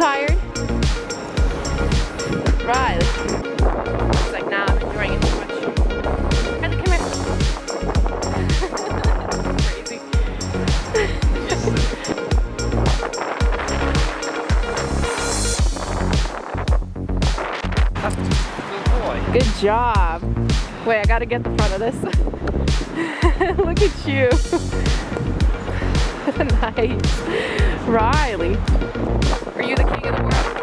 tired? Riley. He's like, nah, I'm enjoying it too much. Riley, come here. Crazy. Good boy. Good job. Wait, I gotta get the front of this. Look at you. Nice. Riley. Are you the king of the world?